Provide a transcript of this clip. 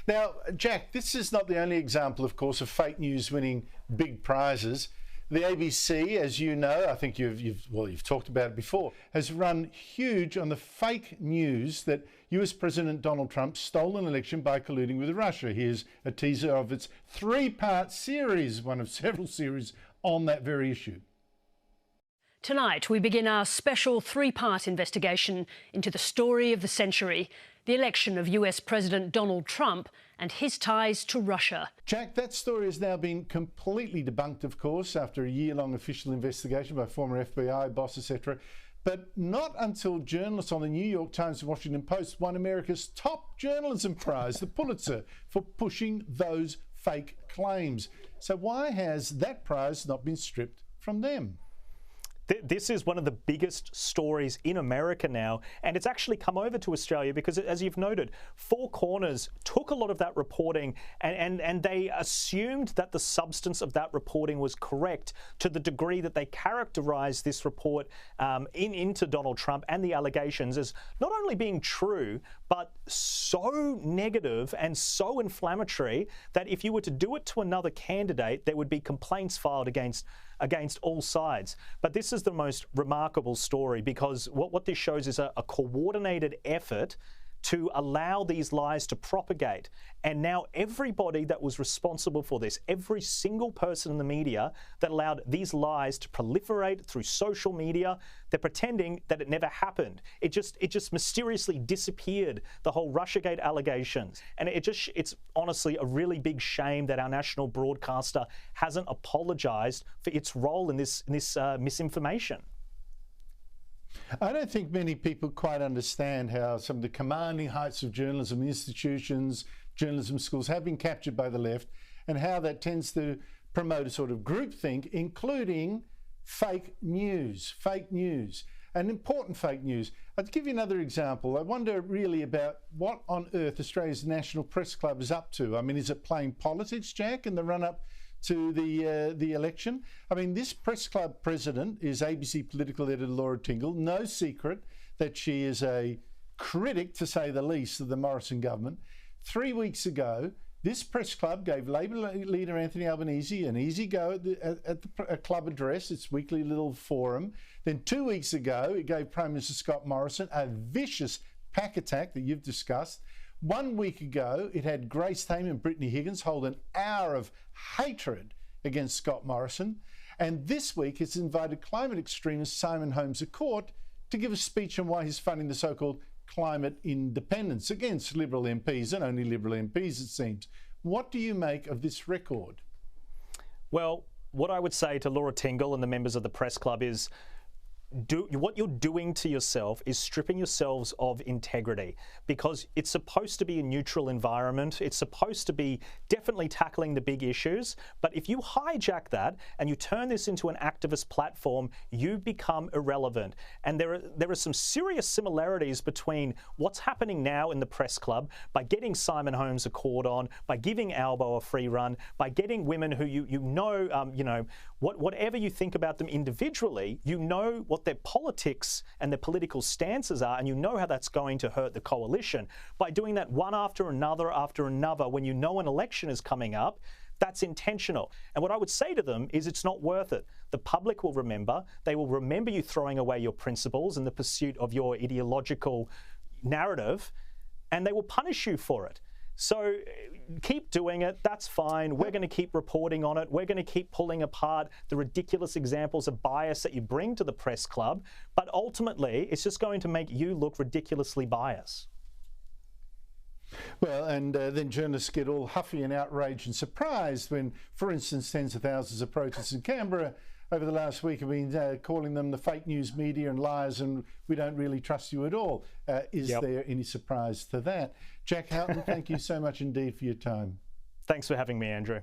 Now, Jack, this is not the only example, of course, of fake news winning big prizes. The ABC, as you know, I think you've talked about it before, has run huge on the fake news that US President Donald Trump stole an election by colluding with Russia. Here's a teaser of its three-part series, one of several series on that very issue. Tonight, we begin our special three-part investigation into the story of the century, the election of US President Donald Trump and his ties to Russia. Jack, that story has now been completely debunked, of course, after a year-long official investigation by former FBI boss, etc. But not until journalists on the New York Times and Washington Post won America's top journalism prize, the Pulitzer, for pushing those fake claims. So why has that prize not been stripped from them? This is one of the biggest stories in America now, and it's actually come over to Australia because, as you've noted, Four Corners took a lot of that reporting and they assumed that the substance of that reporting was correct to the degree that they characterised this report into Donald Trump and the allegations as not only being true, but so negative and so inflammatory that if you were to do it to another candidate, there would be complaints filed against all sides. But this is the most remarkable story because what this shows is a coordinated effort to allow these lies to propagate. And now everybody that was responsible for this, every single person in the media that allowed these lies to proliferate through social media, they're pretending that it never happened. It just mysteriously disappeared, the whole Russiagate allegations. And it's honestly a really big shame that our national broadcaster hasn't apologised for its role in this misinformation. I don't think many people quite understand how some of the commanding heights of journalism institutions, journalism schools have been captured by the left and how that tends to promote a sort of groupthink, including fake news, and important fake news. I'll give you another example. I wonder really about what on earth Australia's National Press Club is up to. I mean, is it playing politics, Jack, in the run-up to the election? I mean, this press club president is ABC political editor Laura Tingle. No secret that she is a critic, to say the least, of the Morrison government. 3 weeks ago, this press club gave Labor leader Anthony Albanese an easy go at the club address, its weekly little forum. Then 2 weeks ago, it gave Prime Minister Scott Morrison a vicious pack attack that you've discussed. 1 week ago, it had Grace Tame and Brittany Higgins hold an hour of hatred against Scott Morrison. And this week, it's invited climate extremist Simon Holmes a court to give a speech on why he's funding the so-called climate independence against Liberal MPs, and only Liberal MPs, it seems. What do you make of this record? Well, what I would say to Laura Tingle and the members of the press club is, what you're doing to yourself is stripping yourselves of integrity, because it's supposed to be a neutral environment. It's supposed to be definitely tackling the big issues. But if you hijack that and you turn this into an activist platform, you become irrelevant. And there are some serious similarities between what's happening now in the press club by getting Simon Holmes a court on, by giving Albo a free run, by getting women who whatever you think about them individually, you know what their politics and their political stances are, and you know how that's going to hurt the coalition. By doing that one after another when you know an election is coming up, that's intentional. And what I would say to them is it's not worth it. The public will remember. They will remember you throwing away your principles in the pursuit of your ideological narrative, and they will punish you for it. So keep doing it. That's fine. We're going to keep reporting on it. We're going to keep pulling apart the ridiculous examples of bias that you bring to the press club. But ultimately, it's just going to make you look ridiculously biased. Well, and then journalists get all huffy and outraged and surprised when, for instance, tens of thousands of protests in Canberra over the last week have been calling them the fake news media and liars, and we don't really trust you at all. Is there any surprise to that? Jack Houghton, thank you so much indeed for your time. Thanks for having me, Andrew.